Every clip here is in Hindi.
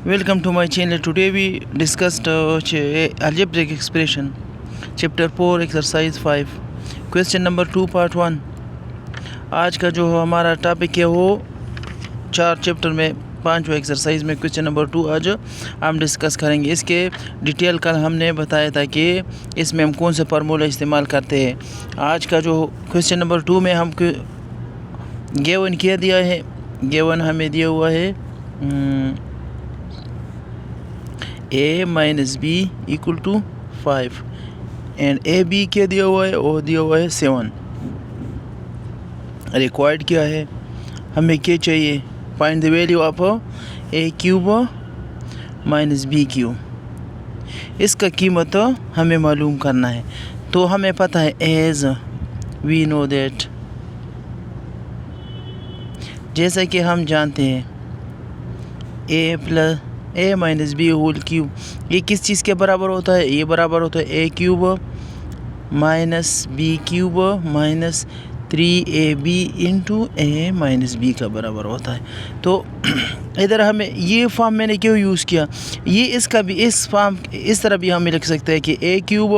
Welcome to my channel. Today we discussed algebraic expression, chapter 4, exercise 5, question number 2, part 1. आज का जो हमारा टॉपिक है वो 4 चैप्टर में 5वां एक्सरसाइज में क्वेश्चन नंबर 2 आज हम डिस्कस करेंगे। इसके डिटेल कल हमने बताया था कि इसमें हम कौन से फार्मूला इस्तेमाल करते हैं। आज का जो क्वेश्चन नंबर 2 में हम गिवन क्या दिया है, गिवन हमें दिया हुआ है a minus b equal to 5 and A B क्या दिया हुआ है, वो दिया हुआ है 7। रिक्वायर्ड क्या है, हमें क्या चाहिए, find the value of A cube minus B cube. इसका कीमत हमें मालूम करना है। तो हमें पता है एज वी नो दैट, जैसा कि हम जानते हैं ए प्लस ए माइनस बी होल क्यूब, ये किस चीज़ के बराबर होता है, ये बराबर होता है ए cube minus B cube minus 3ab into ए माइनस बी का बराबर होता है। तो इधर हमें ये फॉर्म मैंने क्यों यूज़ किया, ये इसका भी इस फॉर्म इस तरह भी हमें लिख सकते हैं कि a cube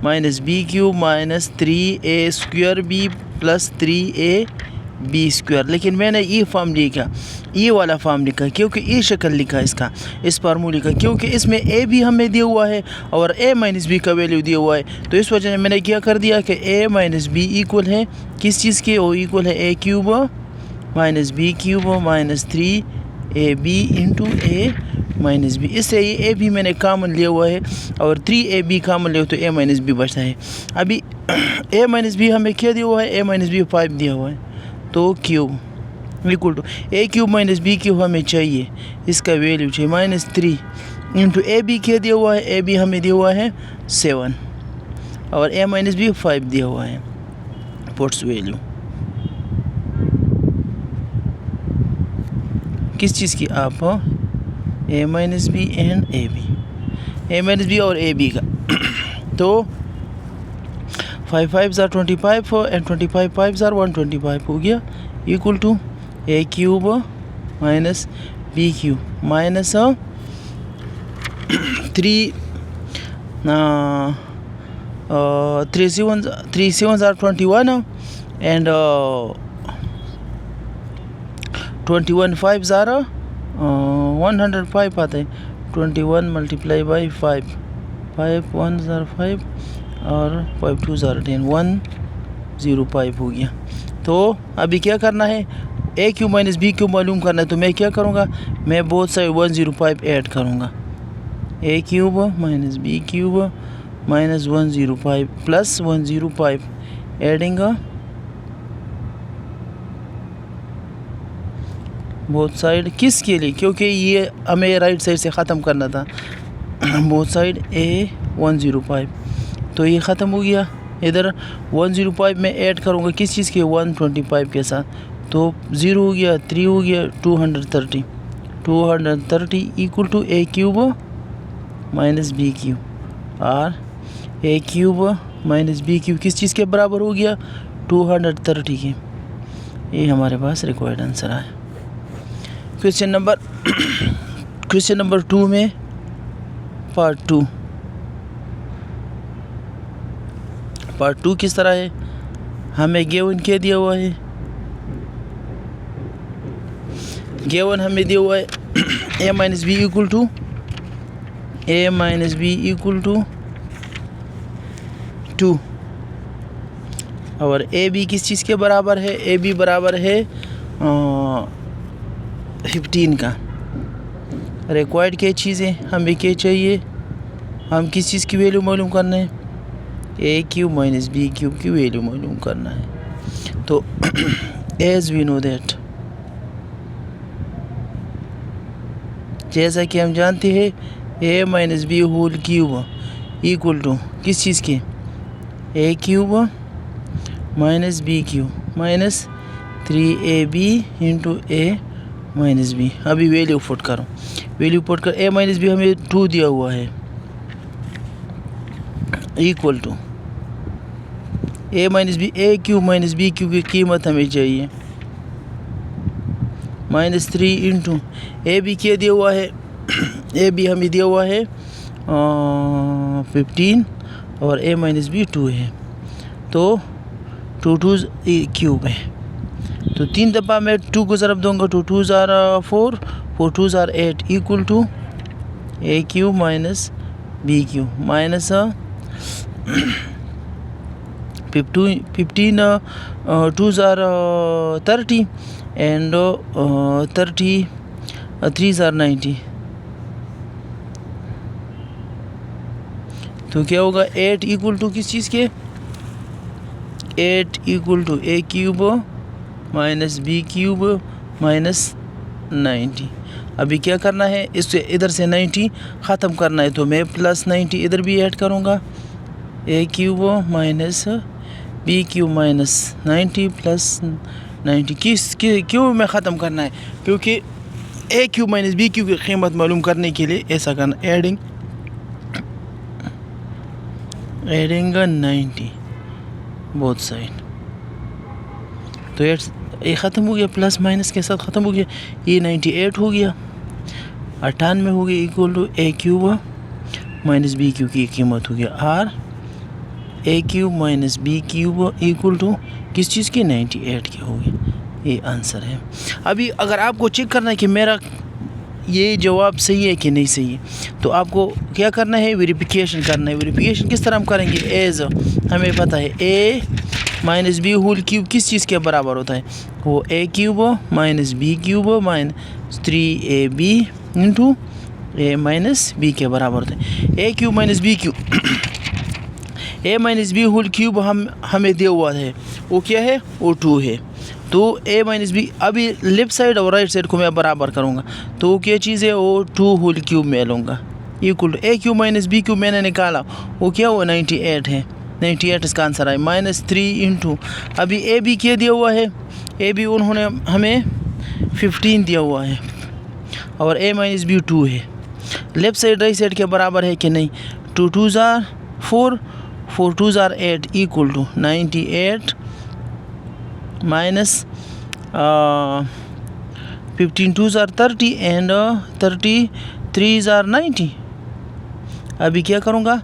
minus B cube minus 3a square b plus 3ab square. लेकिन मैंने ये फॉर्म लिखा, ये वाला फॉर्म लिखा, क्योंकि ये शक्ल लिखा इसका, इस फार्मूले का, क्योंकि इसमें ए भी हमें दिया हुआ है और ए माइनस बी का वैल्यू दिया हुआ है। तो इस वजह से मैंने क्या कर दिया कि ए माइनस बी इक्वल है किस चीज़ के, वो इक्वल है ए cube minus B cube minus 3ab into ए माइनस बी। इससे ये ए भी मैंने कॉमन लिया हुआ है और 3ab कॉमन लिया तो ए माइनस बी बचता है। अभी ए माइनस बी हमें क्या दिया हुआ है, ए माइनस बी 5 दिया हुआ है, तो cube equal to A cube minus B cube हमें चाहिए, इसका वैल्यू चाहिए माइनस 3 इंटू ए बी क्या दिया हुआ है, ए बी हमें दिया हुआ है 7 और ए माइनस बी 5 दिया हुआ है। पुट्स वैल्यू किस चीज़ की, आप a minus b and A b, a minus b और ए बी का। तो 5 5 ज़ार 25 एंड 25 5 ज़ार 125 हो गया, equal to A cube minus B cube minus 3 7 ज़ार 21 एंड 21 5 ज़ार 105 आता है। 21 मल्टीप्लाई बाई 5 5 1 ज़ार 5 और 5 2 ज़ार 10 105 हो गया। तो अभी क्या करना है, ए क्यूब माइनस बी क्यूब मालूम करना है। तो मैं क्या करूँगा, मैं बोथ साइड 105 ऐड करूँगा, a cube minus B cube minus 105 plus 105 adding both side. किस के लिए, क्योंकि ये हमें राइट साइड से ख़त्म करना था। बोथ साइड ए 105, तो ये ख़त्म हो गया। इधर 105 में ऐड करूँगा किस चीज़ के, 125 के साथ, तो 0 हो गया, 3 हो गया, 230 equal to A cube minus B cube और A cube minus B cube किस चीज़ के बराबर हो गया, 230 के। ये हमारे पास रिक्वायर्ड आंसर है। क्वेश्चन नंबर 2 में पार्ट 2 किस तरह है, हमें गिवन क्या दिया हुआ है, गिवन हमें दिया हुआ है ए माइनस बी इक्वल टू 2 और ए बी किस चीज़ के बराबर है, ए बी बराबर है 15 का। रिक्वायर्ड क्या चीज़ें, हमें क्या चाहिए, हम किस चीज़ की वैल्यू मालूम करना है, ए क्यूब माइनस बी क्यूब की वैल्यू मालूम करना है। तो एज वी नो दैट, जैसा कि हम जानते हैं a minus B whole cube equal to किस चीज़ के, a cube minus B cube minus 3ab into A minus b. अभी वैल्यू पुट करो, वैल्यू पुट कर, ए माइनस बी हमें 2 दिया हुआ है equal to a minus b, a cube minus B cube की कीमत हमें चाहिए -3 इंटू ए बी क्या दिया हुआ है ए बी हमें दिया हुआ है 15 और a माइनस बी 2 है, तो 2 2 क्यूब है। तो 3 दफ़ा मैं 2 को ज़रब दूंगा, 2 2 ज़ार 4, 4 2 ज़ार 8 equal to a cube minus b cube minus 15 2 ज़ार 30 एंड 3 ज़ार 90। तो क्या होगा 8 इक्वल टू किस चीज़ के, 8 equal to a cube minus b cube minus 90। अभी क्या करना है, इससे इधर से 90 ख़त्म करना है, तो मैं प्लस 90 इधर भी ऐड करूँगा, a cube minus b cube minus 90 plus 90। क्यों मैं ख़त्म करना है, क्योंकि a cube minus b cube की कीमत मालूम करने के लिए ऐसा करना, एडिंग 90 बोथ साइड। तो ये ख़त्म हो गया, प्लस माइनस के साथ ख़त्म हो गया, ये 98 हो गया, 98 हो गया equal to a cube minus b cube की कीमत हो गया r a cube minus b cube equal to किस चीज़ की, 98 की हो गई। ये आंसर है। अभी अगर आपको चेक करना है कि मेरा ये जवाब सही है कि नहीं सही है, तो आपको क्या करना है, वेरिफिकेशन करना है। वेरिफिकेशन किस तरह हम करेंगे, एज हमें पता है a minus B whole cube किस चीज़ के बराबर होता है, वो a cube minus b cube minus 3ab into a minus b के बराबर होता है। a cube minus b cube a minus B whole cube हमें दिया हुआ है, वो क्या है, वो 2 है। तो a माइनस बी, अभी लेफ़्ट साइड और राइट साइड को मैं बराबर करूँगा, तो वो क्या चीज़ है, वो 2 होल क्यूब में लूँगा equal to a cube minus b cube मैंने निकाला, वो क्या, वो 98 है, 98 इसका आंसर है, माइनस 3 इंटू अभी a b क्या दिया हुआ है, a b उन्होंने हमें 15 दिया हुआ है और a माइनस बी 2 है। लेफ़्ट साइड राइट साइड के बराबर है कि नहीं, 2 2 ज़ार 4, 4 2 ज़ार 8 इक्वल टू 98 माइनस 15 2 ज़ार 30 एंड 33 ज़ार 90। अभी क्या करूँगा,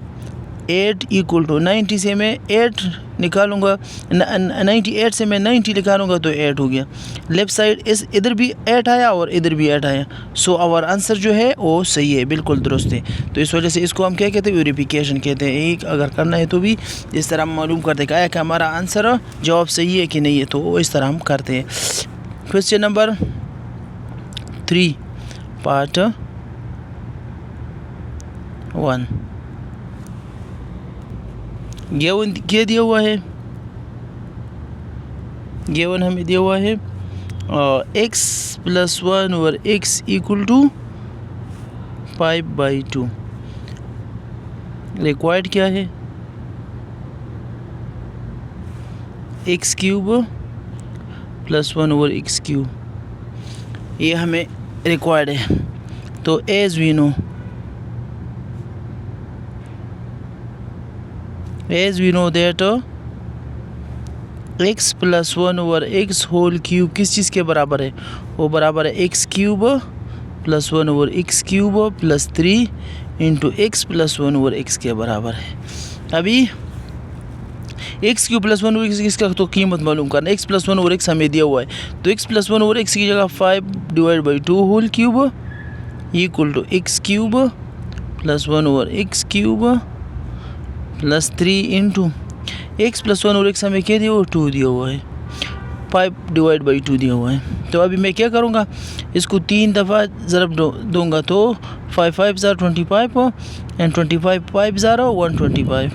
8 इक्वल टू 90 से मैं 8 निकालूंगा, 98 से मैं 90 निकालूंगा तो 8 हो गया। लेफ़्ट साइड इस इधर भी 8 आया और इधर भी 8 आया, सो आवर आंसर जो है वो सही है, बिल्कुल दुरुस्त है। तो इस वजह से इसको हम क्या कहते हैं, वेरिफिकेशन कहते हैं। एक अगर करना है तो भी इस तरह हम मालूम करते हैं कि हमारा आंसर जवाब सही है कि नहीं है, तो इस तरह हम करते हैं। क्वेश्चन नंबर 3 पार्ट 1 गिवन क्या दिया हुआ है, गिवन हमें दिया हुआ है x plus 1 over x equal to 5/2। Required क्या है, x cube plus 1 over x cube, ये हमें रिक्वायर्ड है। तो as we know, as we know that x plus 1 over x whole cube किस चीज़ के बराबर है, वो बराबर है x cube plus 1 over x cube plus 3 into x plus 1 over x के बराबर है। अभी x cube plus 1 over x का तो कीमत मालूम करना, x प्लस 1 ओवर x हमें दिया हुआ है, तो x प्लस 1 ओवर x की जगह 5/2 whole cube equal to x cube plus 1 over x cube plus 3 into x plus 1 और एक्स हमें क्या दिया हुआ, 2 दिया हुआ है, 5/2 दिया हुआ है। तो अभी मैं क्या करूँगा, इसको 3 दफ़ा ज़रब दूँगा, तो 5 5 ज़ार 25 एंड 25 5 ज़ार 125,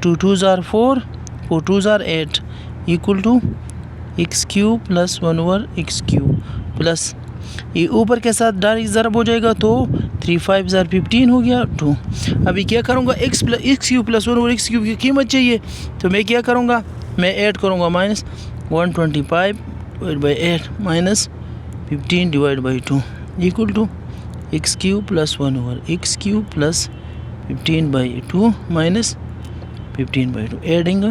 2 2 ज़ार 4, 4 2 ज़ार 8 equal to x cube plus 1 over x cube plus ये ऊपर के साथ डायरेक्ट ज़रब हो जाएगा, तो 3 5 ज़ार 15 हो गया 2। अभी क्या करूँगा, x cube plus 1 over x cube की कीमत चाहिए, तो मैं क्या करूँगा, मैं ऐड करूँगा minus 125/8 minus 15/2 equal to x cube plus 1 over x cube plus 15/2 minus 15/2 adding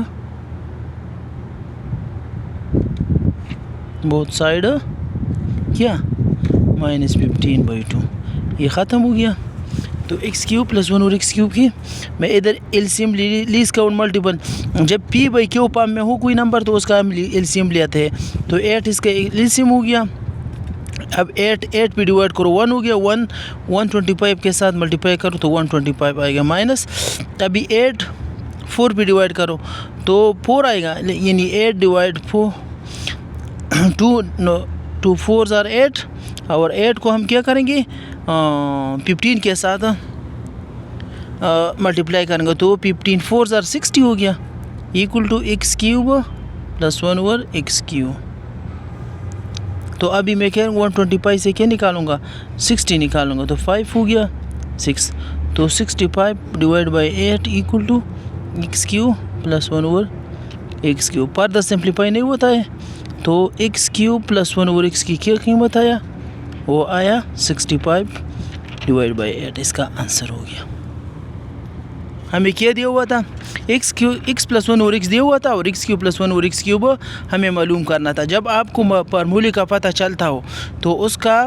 both side क्या माइनस 15/2 ये ख़त्म हो गया। तो एक्स क्यूब प्लस 1 और एक्स क्यूब की मैं इधर एलसीएम लीस्ट काउंट मल्टीपल, जब पी बाई क्यू फॉर्म में हो कोई नंबर तो उसका हम एलसीएम लेते हैं। तो 8 इसका एलसीएम हो गया। अब 8 पे डिवाइड करो 1 हो गया, 125 के साथ मल्टीप्लाई करो तो 125 आएगा माइनस। अभी 8 4 पे डिवाइड करो तो 4 आएगा, यानी 8 डिवाइड 4 2 4 आर 8 और 8 को हम क्या करेंगे 15 के साथ मल्टीप्लाई करेंगे तो 15 4 आर 60 हो गया, equal to x cube plus 1 over x cube. तो अभी मैं क्या 125 से क्या निकालूंगा 60 निकालूंगा तो 5 हो गया 6, तो 65 divide by 8 equal to x cube plus 1 over x cube. पर 10 सिंप्लीफाई नहीं होता है तो x cube plus 1 over x की क्या कीमत आया, वो आया 65 डिवाइड बाई 8, इसका आंसर हो गया। हमें क्या दिया हुआ था एक्स प्लस 1 और एक्स दिया हुआ था और एक्स क्यूब प्लस 1 और एक्स क्यूब हमें मालूम करना था। जब आपको फार्मूले का पता चलता हो तो उसका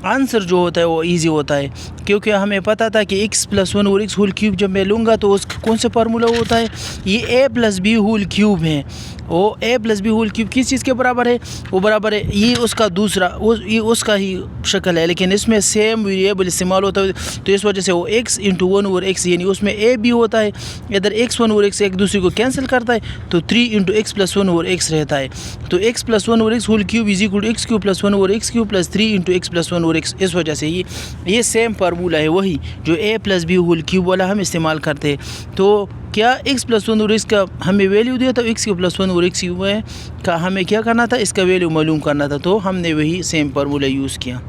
आंसर जो होता है वो इजी होता है, क्योंकि हमें पता था कि एक्स प्लस 1 और एक्स होल क्यूब जब मैं लूँगा तो उसका कौन सा फार्मूला होता है, ये ए प्लस बी होल क्यूब है। वो ए प्लस बी होल क्यूब किस चीज़ के बराबर है, वो बराबर है ये उसका दूसरा ये उसका ही शक्ल है, लेकिन इसमें सेम वेरिएबल इस्तेमाल होता है तो इस वजह से वो एक्स इंटू 1 ओवर एक्स, यानी उसमें ए भी होता है, इधर एक्स 1 ओवर एक्स एक दूसरे को कैंसिल करता है तो 3 into x plus 1 over x रहता है। तो x plus 1 over x whole cube is equal to x cube plus 1 over x cube plus 3 into x plus 1 over x. इस वजह से ये सेम फार्मूला है, वही जो a plus b whole cube वाला हम इस्तेमाल करते हैं। तो क्या एक्स प्लस 1 और एक्स का हमें वैल्यू दिया था, एक्स क्यूब प्लस 1 और एक्स क्यूब है का हमें क्या करना था, इसका वैल्यू मालूम करना था, तो हमने वही सेम फार्मूला यूज़ किया।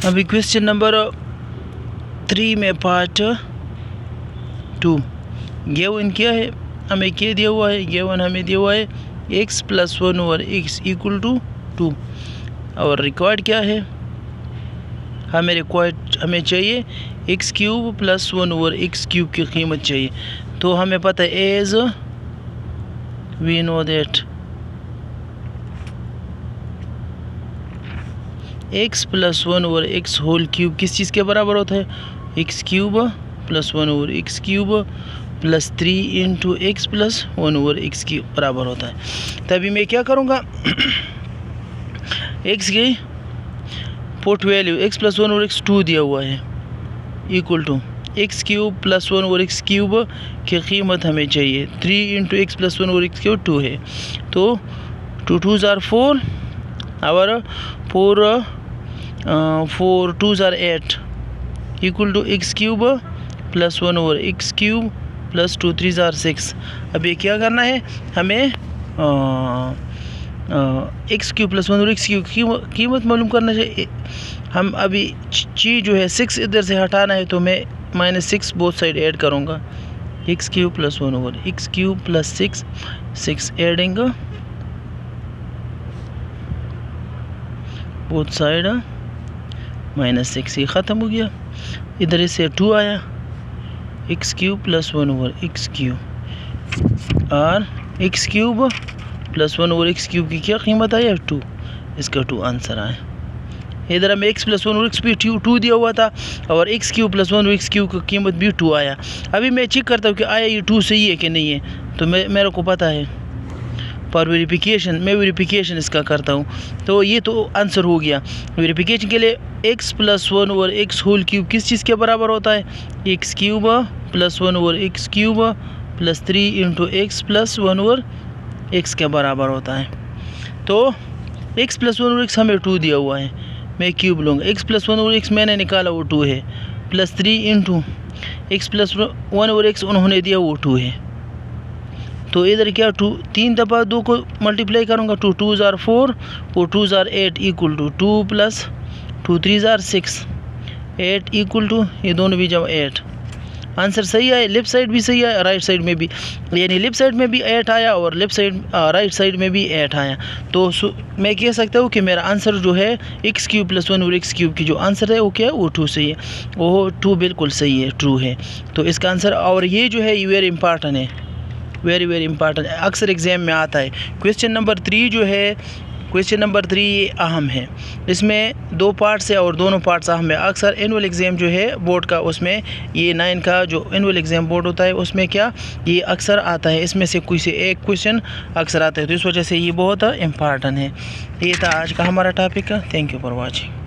अभी क्वेश्चन नंबर 3 में पार्ट 2 गिवन क्या है, हमें क्या दिया हुआ है, गिवन हमें दिया हुआ है x plus 1 over x equal to 2 और रिक्वायर्ड क्या है, हमें चाहिए x cube plus 1 over x cube की कीमत चाहिए। तो हमें पता है as we know that x plus 1 over x whole cube किस चीज़ के बराबर होता है, x cube plus 1 over x cube plus 3 into x plus 1 over x की बराबर होता है। तभी मैं क्या करूँगा एक्स की put value x plus 1 over x 2 दिया हुआ है equal to x cube plus 1 over x cube की कीमत हमें चाहिए 3 into x plus 1 over x cube 2 है, तो 2 2s are 4 और 4 2s are 8 equal to x cube plus 1 over x cube plus 2 3s are 6। अब ये क्या करना है, हमें x cube plus 1 over x cube की कीमत मालूम करना चाहिए। हम अभी चीज़ जो है 6 इधर से हटाना है तो मैं -6 बोथ साइड ऐड करूँगा, x cube plus 1 over x cube plus 6 adding both side -6, ये ख़त्म हो गया। इधर से 2 आया x cube plus 1 over x cube और x cube plus 1 over x cube की क्या कीमत आया 2, इसका 2 आंसर आया। इधर हमें एक्स प्लस 1 और एक्स भी 2 दिया हुआ था और एक्स क्यूब प्लस 1 और एक्स क्यूब की कीमत भी 2 आया। अभी मैं चेक करता हूँ कि आया ये 2 सही है कि नहीं है, तो मेरे को पता है फॉर वेरिफिकेशन मैं वेरिफिकेशन इसका करता हूँ, तो ये तो आंसर हो गया। वेरिफिकेशन के लिए x plus 1 over x whole cube किस चीज़ के बराबर होता है, x cube plus 1 over x cube plus 3 into x plus 1 over x के बराबर होता है। तो एक्स प्लस 1 ओवर एक्स हमें 2 दिया हुआ है, मैं क्यूब लूँगा, एक्स प्लस 1 ओवर एक्स मैंने निकाला वो 2 है, plus 3 into x plus 1 over x उन्होंने दिया वो 2 है। तो इधर क्या 3 दफ़ा 2 को मल्टीप्लाई करूँगा, 2 2s are 4 और 2s are 8 equal to 2 plus 2 3s are 6 8 equal to ये दोनों भी जब 8। आंसर सही है, लेफ़्ट साइड भी सही है राइट साइड में भी, यानी लेफ़्ट साइड में भी 8 आया और लेफ़्ट साइड राइट साइड में भी 8 आया। तो मैं कह सकता हूँ कि मेरा आंसर जो है एक्स क्यूब प्लस 1 और एक्स क्यूब की जो आंसर है वो क्या है, वो 2 सही है, वो 2 बिल्कुल सही है, ट्रू है। तो इसका आंसर, और ये जो है ये वेरी इंपॉर्टेंट है, वेरी इंपॉर्टेंट, अक्सर एग्जाम में आता है। क्वेश्चन नंबर 3 जो है क्वेश्चन नंबर 3 ये अहम है, इसमें 2 पार्ट्स है और दोनों पार्ट्स अहम है। अक्सर एनुअल एग्ज़ाम जो है बोर्ड का, उसमें ये 9 का जो एनुअल एग्ज़ाम बोर्ड होता है उसमें क्या ये अक्सर आता है, इसमें से कोई से एक क्वेश्चन अक्सर आता है, तो इस वजह से ये बहुत इम्पॉर्टेंट है। ये था आज का हमारा topic. Thank you for watching.